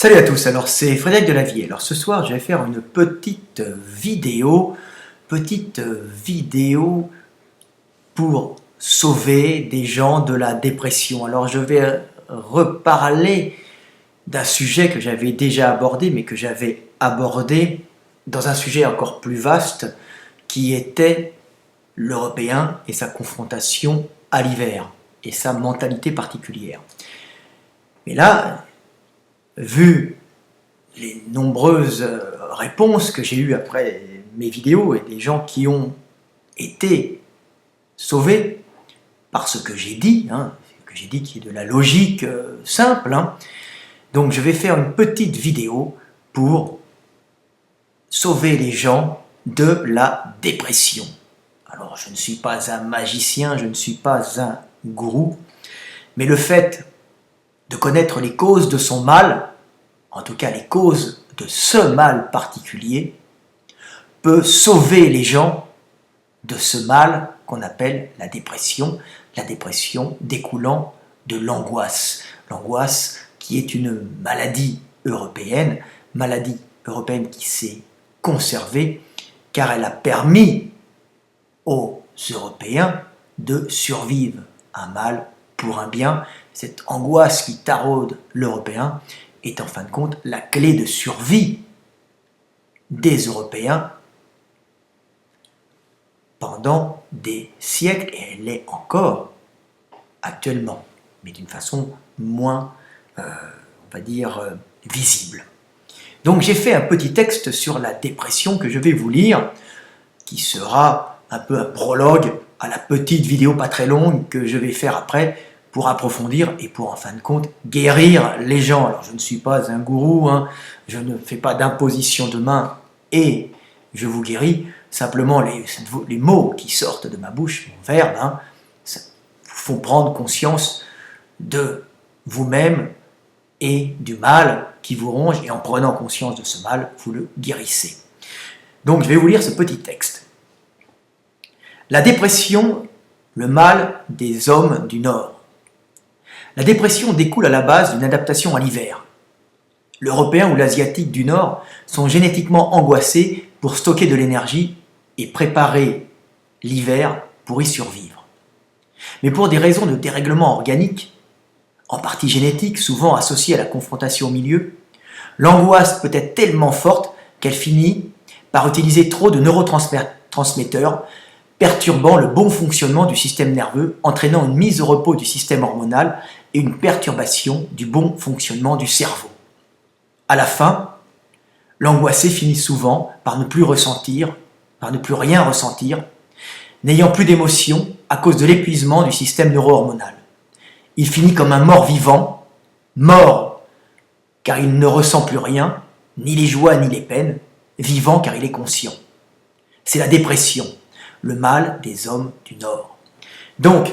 Salut à tous, alors c'est Frédéric Delavier. Alors ce soir je vais faire une petite vidéo pour sauver des gens de la dépression. Alors je vais reparler d'un sujet que j'avais déjà abordé, mais que j'avais abordé dans un sujet encore plus vaste qui était l'Européen et sa confrontation à l'hiver et sa mentalité particulière. Mais là, vu les nombreuses réponses que j'ai eues après mes vidéos et des gens qui ont été sauvés par ce que j'ai dit, qui est de la logique simple, donc je vais faire une petite vidéo pour sauver les gens de la dépression. Alors je ne suis pas un magicien, je ne suis pas un gourou, mais le fait de connaître les causes de son mal, en tout cas les causes de ce mal particulier, peut sauver les gens de ce mal qu'on appelle la dépression découlant de l'angoisse. L'angoisse qui est une maladie européenne qui s'est conservée car elle a permis aux Européens de survivre. Un mal pour un bien. Cette angoisse qui taraude l'Européen est en fin de compte la clé de survie des Européens pendant des siècles, et elle l'est encore actuellement, mais d'une façon moins, on va dire, visible. Donc j'ai fait un petit texte sur la dépression que je vais vous lire, qui sera un peu un prologue à la petite vidéo pas très longue que je vais faire après, pour approfondir et pour en fin de compte guérir les gens. Alors je ne suis pas un gourou, je ne fais pas d'imposition de main et je vous guéris, simplement les mots qui sortent de ma bouche, mon verbe, ça vous font prendre conscience de vous-même et du mal qui vous ronge, et en prenant conscience de ce mal, vous le guérissez. Donc je vais vous lire ce petit texte. La dépression, le mal des hommes du Nord. La dépression découle à la base d'une adaptation à l'hiver. L'Européen ou l'Asiatique du Nord sont génétiquement angoissés pour stocker de l'énergie et préparer l'hiver pour y survivre. Mais pour des raisons de dérèglement organique, en partie génétique, souvent associée à la confrontation au milieu, l'angoisse peut être tellement forte qu'elle finit par utiliser trop de neurotransmetteurs, perturbant le bon fonctionnement du système nerveux, entraînant une mise au repos du système hormonal et une perturbation du bon fonctionnement du cerveau. À la fin, l'angoissé finit souvent par ne plus rien ressentir, n'ayant plus d'émotions à cause de l'épuisement du système neuro-hormonal. Il finit comme un mort-vivant, mort car il ne ressent plus rien, ni les joies ni les peines, vivant car il est conscient. C'est la dépression, le mal des hommes du Nord. Donc,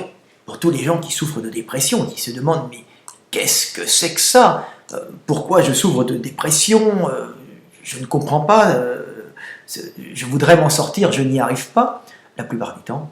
pour tous les gens qui souffrent de dépression, qui se demandent « mais qu'est-ce que c'est que ça ? Pourquoi je souffre de dépression ? Je ne comprends pas, je voudrais m'en sortir, je n'y arrive pas. » La plupart du temps,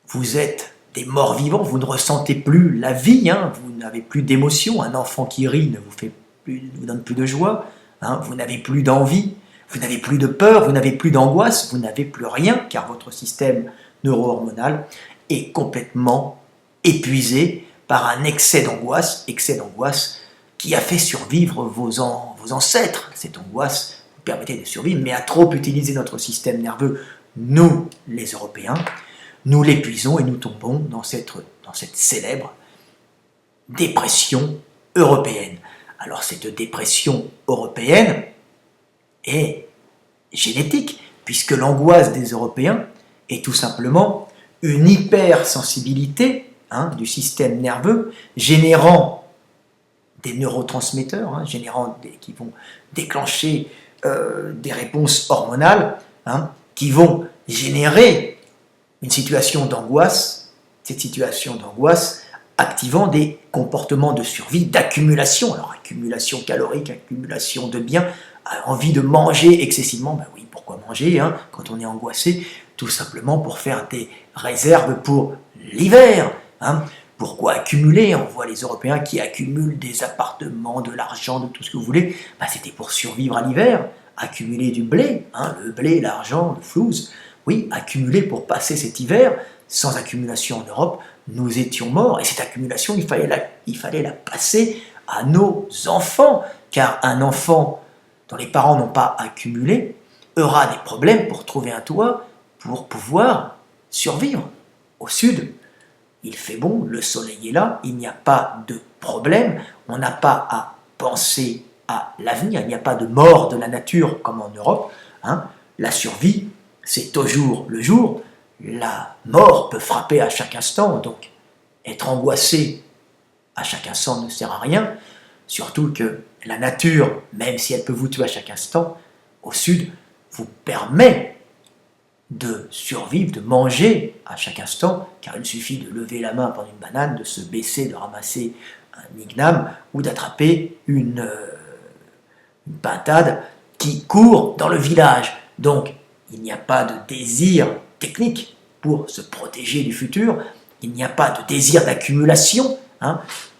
vous êtes des morts vivants, vous ne ressentez plus la vie, vous n'avez plus d'émotion, un enfant qui rit ne vous donne plus de joie, vous n'avez plus d'envie, vous n'avez plus de peur, vous n'avez plus d'angoisse, vous n'avez plus rien, car votre système neuro-hormonal est complètement épuisé par un excès d'angoisse qui a fait survivre vos ancêtres. Cette angoisse vous permettait de survivre, mais à trop utiliser notre système nerveux, nous, les Européens, nous l'épuisons et nous tombons dans cette célèbre dépression européenne. Alors cette dépression européenne est génétique, puisque l'angoisse des Européens est tout simplement une hypersensibilité du système nerveux, générant des neurotransmetteurs, qui vont déclencher des réponses hormonales, qui vont générer une situation d'angoisse, cette situation d'angoisse activant des comportements de survie, d'accumulation, alors accumulation calorique, accumulation de biens, envie de manger excessivement, ben oui, pourquoi manger quand on est angoissé? Tout simplement pour faire des réserves pour l'hiver, Pourquoi accumuler? On voit les Européens qui accumulent des appartements, de l'argent, de tout ce que vous voulez. Ben, c'était pour survivre à l'hiver, accumuler du blé, hein, le blé, l'argent, le flouze. Oui, accumuler pour passer cet hiver. Sans accumulation en Europe, nous étions morts. Et cette accumulation, il fallait la passer à nos enfants. Car un enfant dont les parents n'ont pas accumulé aura des problèmes pour trouver un toit, pour pouvoir survivre. Au sud, il fait bon, le soleil est là, il n'y a pas de problème, on n'a pas à penser à l'avenir, il n'y a pas de mort de la nature comme en Europe. Hein. La survie, c'est au jour le jour. La mort peut frapper à chaque instant, donc être angoissé à chaque instant ne sert à rien, surtout que la nature, même si elle peut vous tuer à chaque instant, au sud, vous permet de survivre, de manger à chaque instant, car il suffit de lever la main prendre une banane, de se baisser, de ramasser un igname ou d'attraper une pintade qui court dans le village. Donc, il n'y a pas de désir technique pour se protéger du futur, il n'y a pas de désir d'accumulation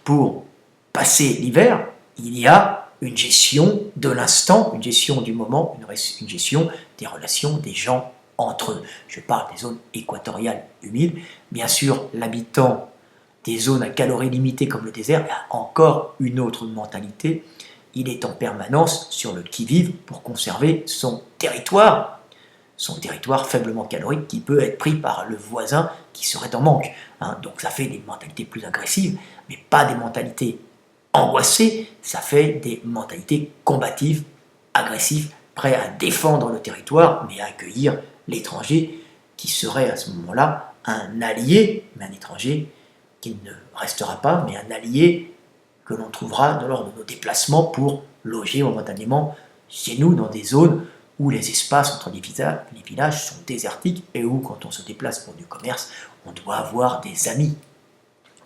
pour passer l'hiver, il y a une gestion de l'instant, une gestion du moment, une gestion des relations des gens entre eux. Je parle des zones équatoriales humides. Bien sûr, l'habitant des zones à calories limitées comme le désert a encore une autre mentalité. Il est en permanence sur le qui-vive pour conserver son territoire faiblement calorique qui peut être pris par le voisin qui serait en manque. Donc ça fait des mentalités plus agressives, mais pas des mentalités angoissées, ça fait des mentalités combatives, agressives, prêts à défendre le territoire, mais à accueillir l'étranger qui serait à ce moment-là un allié, mais un étranger qui ne restera pas, mais un allié que l'on trouvera lors de nos déplacements pour loger momentanément chez nous dans des zones où les espaces entre les villages sont désertiques et où, quand on se déplace pour du commerce, on doit avoir des amis.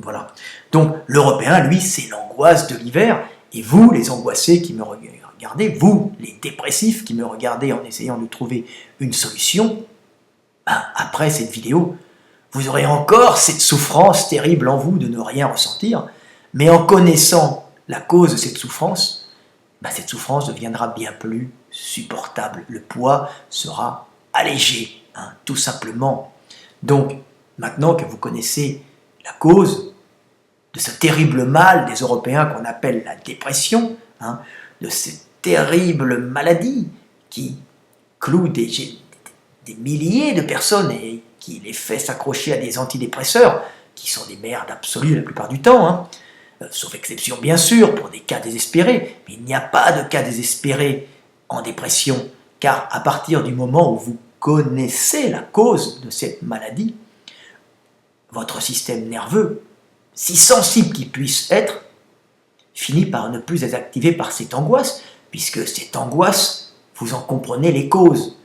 Voilà. Donc, l'Européen, lui, c'est l'angoisse de l'hiver, et vous, les angoissés qui me regardez, vous, les dépressifs qui me regardez en essayant de trouver une solution, après cette vidéo, vous aurez encore cette souffrance terrible en vous de ne rien ressentir, mais en connaissant la cause de cette souffrance deviendra bien plus supportable. Le poids sera allégé, tout simplement. Donc, maintenant que vous connaissez la cause de ce terrible mal des Européens qu'on appelle la dépression, de cette terrible maladie qui cloue des milliers de personnes et qui les fait s'accrocher à des antidépresseurs, qui sont des merdes absolues la plupart du temps, sauf exception bien sûr pour des cas désespérés, mais il n'y a pas de cas désespérés en dépression, car à partir du moment où vous connaissez la cause de cette maladie, votre système nerveux, si sensible qu'il puisse être, finit par ne plus être activé par cette angoisse, puisque cette angoisse, vous en comprenez les causes.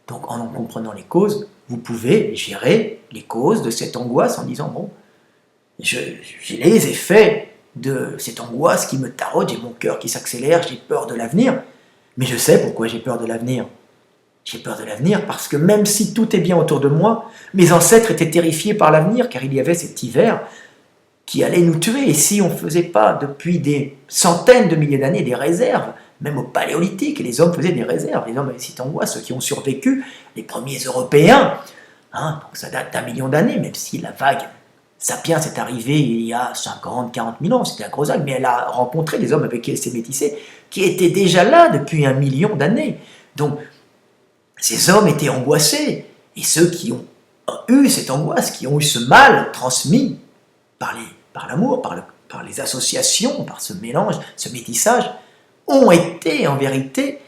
Donc en comprenant les causes, vous pouvez gérer les causes de cette angoisse en disant, bon, j'ai les effets de cette angoisse qui me taraude, j'ai mon cœur qui s'accélère, j'ai peur de l'avenir, mais je sais pourquoi j'ai peur de l'avenir. J'ai peur de l'avenir parce que même si tout est bien autour de moi, mes ancêtres étaient terrifiés par l'avenir, car il y avait cet hiver qui allait nous tuer. Et si on ne faisait pas depuis des centaines de milliers d'années des réserves, même au Paléolithique, les hommes faisaient des réserves, les hommes avaient cette angoisse, ceux qui ont survécu, les premiers Européens, donc ça date d'1 million d'années, même si la vague Sapiens est arrivée il y a 50, 40 000 ans, c'était un gros vague, mais elle a rencontré des hommes avec qui elle s'est métissée, qui étaient déjà là depuis 1 million d'années. Donc, ces hommes étaient angoissés, et ceux qui ont eu cette angoisse, qui ont eu ce mal transmis par l'amour, par les associations, par ce mélange, ce métissage, ont été en vérité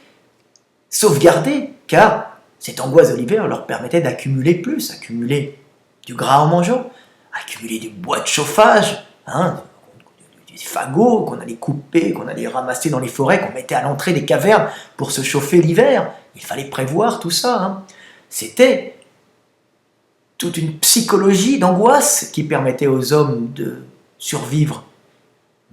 sauvegardés, car cette angoisse de l'hiver leur permettait d'accumuler plus, accumuler du gras en mangeant, accumuler du bois de chauffage, des fagots qu'on allait couper, qu'on allait ramasser dans les forêts, qu'on mettait à l'entrée des cavernes pour se chauffer l'hiver. Il fallait prévoir tout ça. C'était toute une psychologie d'angoisse qui permettait aux hommes de survivre.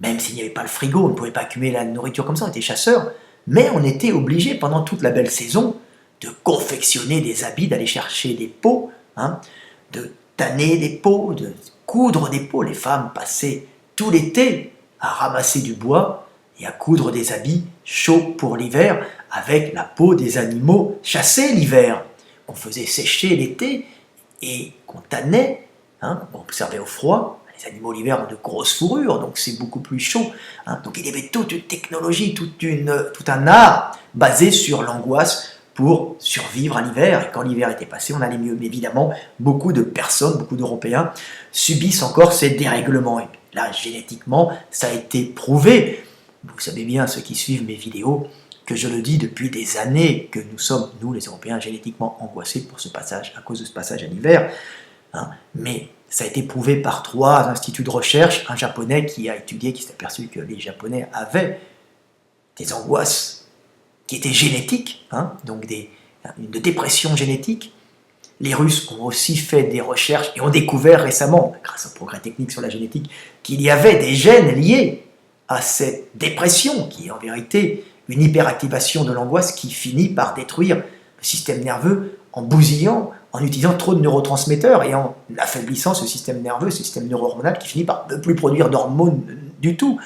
Même s'il n'y avait pas le frigo, on ne pouvait pas accumuler la nourriture comme ça, on était chasseurs, mais on était obligé pendant toute la belle saison de confectionner des habits, d'aller chercher des peaux, de tanner des peaux, de coudre des peaux. Les femmes passaient tout l'été à ramasser du bois et à coudre des habits chauds pour l'hiver avec la peau des animaux chassés l'hiver. On faisait sécher l'été et qu'on tannait, qu'on servait au froid. Les animaux l'hiver ont de grosses fourrures, donc c'est beaucoup plus chaud. Donc il y avait toute une technologie, tout un art basé sur l'angoisse pour survivre à l'hiver. Et quand l'hiver était passé, on allait mieux. Mais évidemment, beaucoup de personnes, beaucoup d'Européens subissent encore ces dérèglements. Et là, génétiquement, ça a été prouvé. Vous savez bien, ceux qui suivent mes vidéos, que je le dis depuis des années, que nous sommes, nous les Européens, génétiquement angoissés pour ce passage, à cause de ce passage à l'hiver. Mais ça a été prouvé par 3 instituts de recherche, un japonais qui a étudié, qui s'est aperçu que les Japonais avaient des angoisses qui étaient génétiques, donc une dépression génétique. Les Russes ont aussi fait des recherches et ont découvert récemment, grâce au progrès technique sur la génétique, qu'il y avait des gènes liés à cette dépression, qui est en vérité une hyperactivation de l'angoisse qui finit par détruire le système nerveux en bousillant, en utilisant trop de neurotransmetteurs et en affaiblissant ce système nerveux, ce système neuro-hormonal qui finit par ne plus produire d'hormones du tout.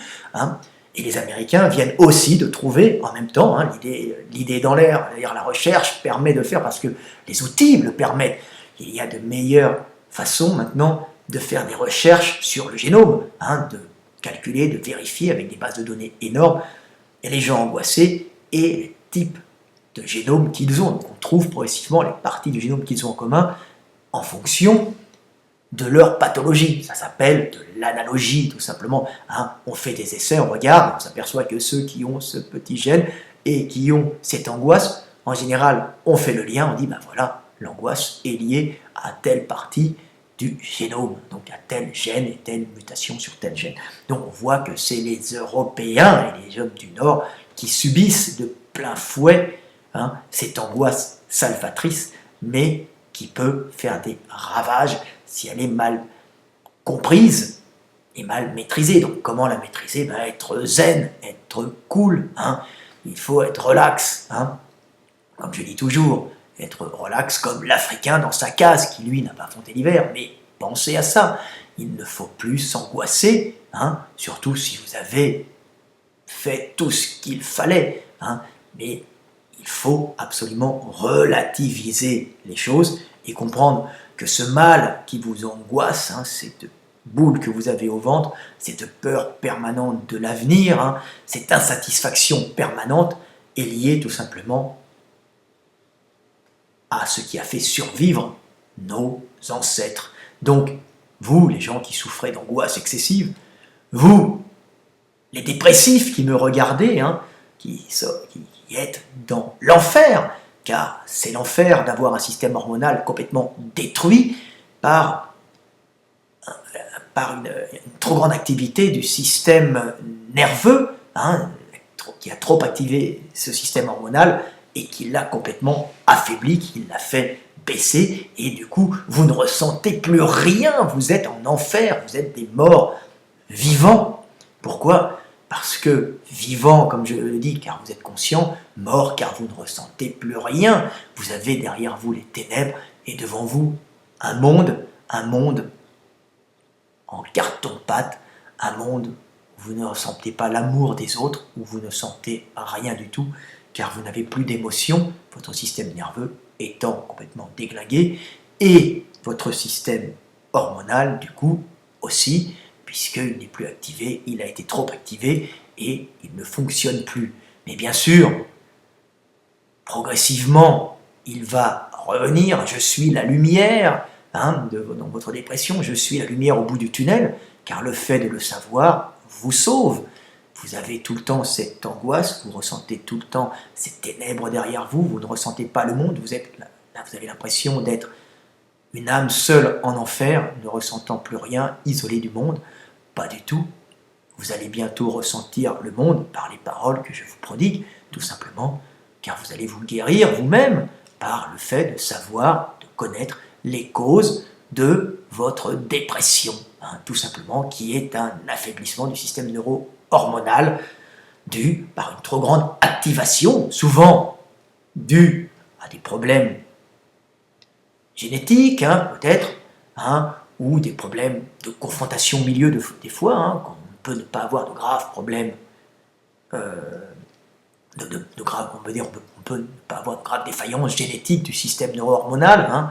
Et les Américains viennent aussi de trouver, en même temps, l'idée est dans l'air, la recherche permet de faire, parce que les outils le permettent. Il y a de meilleures façons maintenant de faire des recherches sur le génome, de calculer, de vérifier avec des bases de données énormes, et les gens angoissés et les types de génome qu'ils ont. Donc on trouve progressivement les parties du génome qu'ils ont en commun en fonction de leur pathologie. Ça s'appelle de l'analogie, tout simplement. On fait des essais, on regarde, on s'aperçoit que ceux qui ont ce petit gène et qui ont cette angoisse, en général, on fait le lien, on dit, voilà, l'angoisse est liée à telle partie du génome, donc à tel gène et telle mutation sur tel gène. Donc on voit que c'est les Européens et les hommes du Nord qui subissent de plein fouet cette angoisse salvatrice, mais qui peut faire des ravages si elle est mal comprise et mal maîtrisée. Donc comment la maîtriser? Être zen, être cool, il faut être relax, comme je dis toujours, être relax comme l'Africain dans sa case, qui lui n'a pas affronté l'hiver, mais pensez à ça, il ne faut plus s'angoisser, surtout si vous avez fait tout ce qu'il fallait, mais il faut absolument relativiser les choses et comprendre que ce mal qui vous angoisse, cette boule que vous avez au ventre, cette peur permanente de l'avenir, cette insatisfaction permanente est liée tout simplement à ce qui a fait survivre nos ancêtres. Donc, vous, les gens qui souffrez d'angoisse excessive, vous, les dépressifs qui me regardez, qui êtes dans l'enfer, car c'est l'enfer d'avoir un système hormonal complètement détruit par une trop grande activité du système nerveux, qui a trop activé ce système hormonal et qui l'a complètement affaibli, qui l'a fait baisser, et du coup, vous ne ressentez plus rien, vous êtes en enfer, vous êtes des morts vivants. Pourquoi ? Parce que vivant, comme je le dis, car vous êtes conscient, mort, car vous ne ressentez plus rien, vous avez derrière vous les ténèbres, et devant vous, un monde en carton-pâte, un monde où vous ne ressentez pas l'amour des autres, où vous ne sentez rien du tout, car vous n'avez plus d'émotion, votre système nerveux étant complètement déglingué, et votre système hormonal, du coup, aussi, puisqu'il n'est plus activé, il a été trop activé, et il ne fonctionne plus. Mais bien sûr, progressivement, il va revenir, je suis la lumière, dans votre dépression, je suis la lumière au bout du tunnel, car le fait de le savoir vous sauve. Vous avez tout le temps cette angoisse, vous ressentez tout le temps ces ténèbres derrière vous, vous ne ressentez pas le monde, vous avez l'impression d'être une âme seule en enfer, ne ressentant plus rien, isolée du monde. Pas du tout. Vous allez bientôt ressentir le monde par les paroles que je vous prodigue, tout simplement, car vous allez vous guérir vous-même par le fait de savoir, de connaître les causes de votre dépression, tout simplement, qui est un affaiblissement du système neuro-hormonal dû par une trop grande activation, souvent dû à des problèmes génétiques, peut-être, ou des problèmes de confrontation au milieu des fois, hein, qu'on peut ne pas avoir de graves problèmes, on peut ne pas avoir de graves défaillances génétiques du système neuro-hormonal, hein,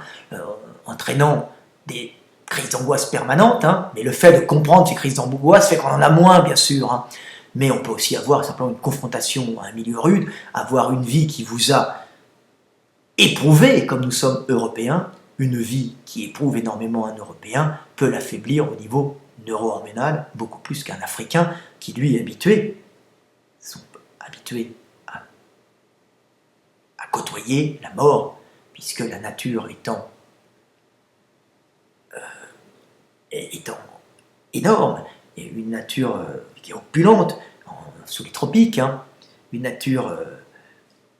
entraînant des crises d'angoisse permanentes, hein, mais le fait de comprendre ces crises d'angoisse fait qu'on en a moins, bien sûr, hein. Mais on peut aussi avoir simplement une confrontation à un milieu rude, avoir une vie qui vous a éprouvé, et comme nous sommes européens, une vie qui éprouve énormément un Européen peut l'affaiblir au niveau neuro-hormonal, beaucoup plus qu'un Africain qui, lui, est habitué à côtoyer la mort, puisque la nature étant énorme, et une nature qui est opulente, sous les tropiques, hein, une nature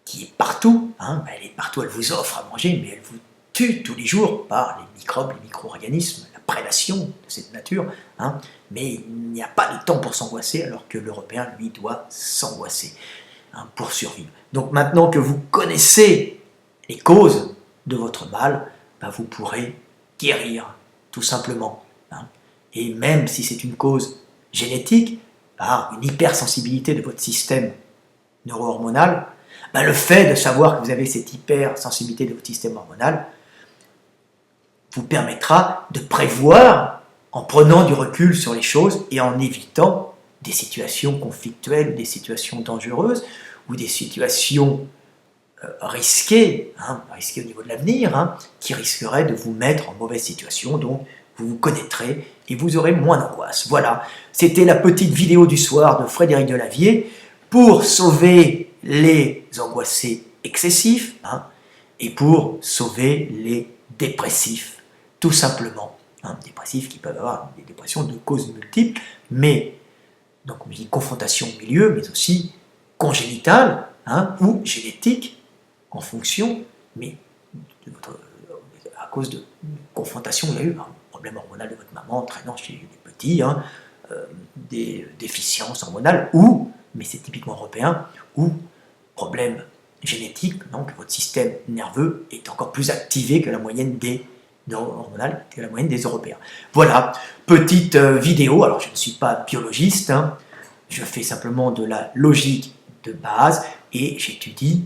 qui est partout, hein, elle est partout, elle vous offre à manger, mais elle vous tue tous les jours par les microbes, les micro-organismes, la prédation de cette nature, hein, mais il n'y a pas de temps pour s'angoisser, alors que l'Européen, lui, doit s'angoisser, hein, pour survivre. Donc maintenant que vous connaissez les causes de votre mal, ben vous pourrez guérir, tout simplement, hein. Et même si c'est une cause génétique, par une hypersensibilité de votre système neuro-hormonal, ben le fait de savoir que vous avez cette hypersensibilité de votre système hormonal vous permettra de prévoir en prenant du recul sur les choses et en évitant des situations conflictuelles, des situations dangereuses ou des situations risquées, hein, risquées au niveau de l'avenir, hein, qui risqueraient de vous mettre en mauvaise situation. Donc vous vous connaîtrez et vous aurez moins d'angoisse. Voilà, c'était la petite vidéo du soir de Frédéric Delavier pour sauver les angoissés excessifs, hein, et pour sauver les dépressifs, tout simplement. Hein, dépressifs qui peuvent avoir des dépressions de causes multiples, mais, donc on dit confrontation au milieu, mais aussi congénitale, hein, ou génétique, en fonction, mais à cause de confrontation, il y a eu un problème hormonal de votre maman entraînant chez les petits, hein, des déficiences hormonales, ou, mais c'est typiquement européen, ou problème génétique, donc votre système nerveux est encore plus activé que la moyenne des hormonales, que la moyenne des Européens. Voilà, petite vidéo, alors je ne suis pas biologiste, hein, je fais simplement de la logique de base et j'étudie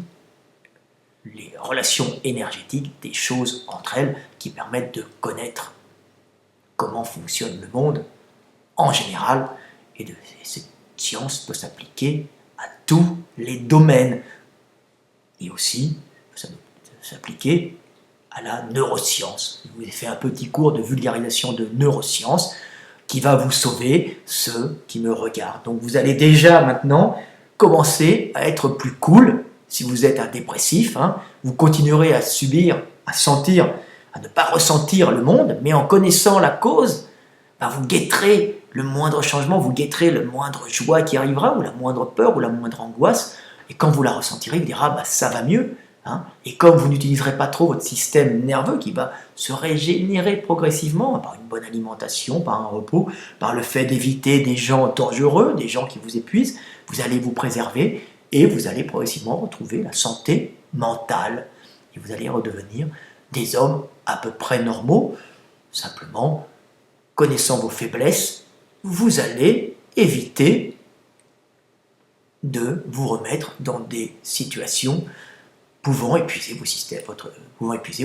les relations énergétiques des choses entre elles qui permettent de connaître comment fonctionne le monde en général, et cette science peut s'appliquer à tous les domaines, et aussi ça peut s'appliquer à la neuroscience. Je vous ai fait un petit cours de vulgarisation de neurosciences qui va vous sauver, ceux qui me regardent. Donc vous allez déjà maintenant commencer à être plus cool. Si vous êtes un dépressif, hein, vous continuerez à subir, à sentir, à ne pas ressentir le monde, mais en connaissant la cause, ben vous guetterez le moindre changement, vous guetterez le moindre joie qui arrivera, ou la moindre peur, ou la moindre angoisse, et quand vous la ressentirez, vous direz ah, bah, ça va mieux, hein. Et comme vous n'utiliserez pas trop votre système nerveux qui va se régénérer progressivement par une bonne alimentation, par un repos, par le fait d'éviter des gens dangereux, des gens qui vous épuisent, vous allez vous préserver et vous allez progressivement retrouver la santé mentale et vous allez redevenir des hommes à peu près normaux. Simplement, connaissant vos faiblesses, vous allez éviter de vous remettre dans des situations pouvant épuiser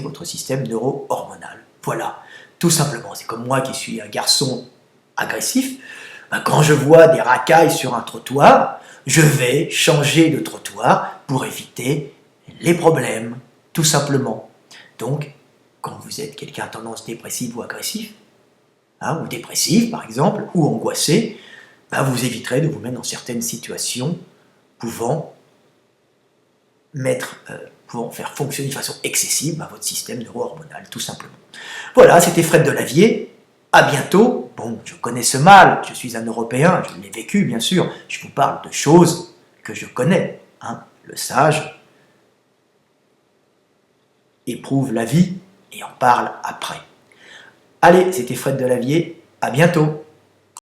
votre système neuro-hormonal. Voilà, tout simplement. C'est comme moi qui suis un garçon agressif, ben quand je vois des racailles sur un trottoir, je vais changer de trottoir pour éviter les problèmes, tout simplement. Donc, quand vous êtes quelqu'un à tendance dépressive ou agressif, hein, ou dépressif par exemple, ou angoissé, ben vous éviterez de vous mettre dans certaines situations pouvant faire fonctionner de façon excessive votre système neuro-hormonal, tout simplement. Voilà, c'était Fred Delavier. À bientôt. Bon, je connais ce mal, je suis un Européen, je l'ai vécu, bien sûr. Je vous parle de choses que je connais. Hein. Le sage éprouve la vie et en parle après. Allez, c'était Fred Delavier. À bientôt.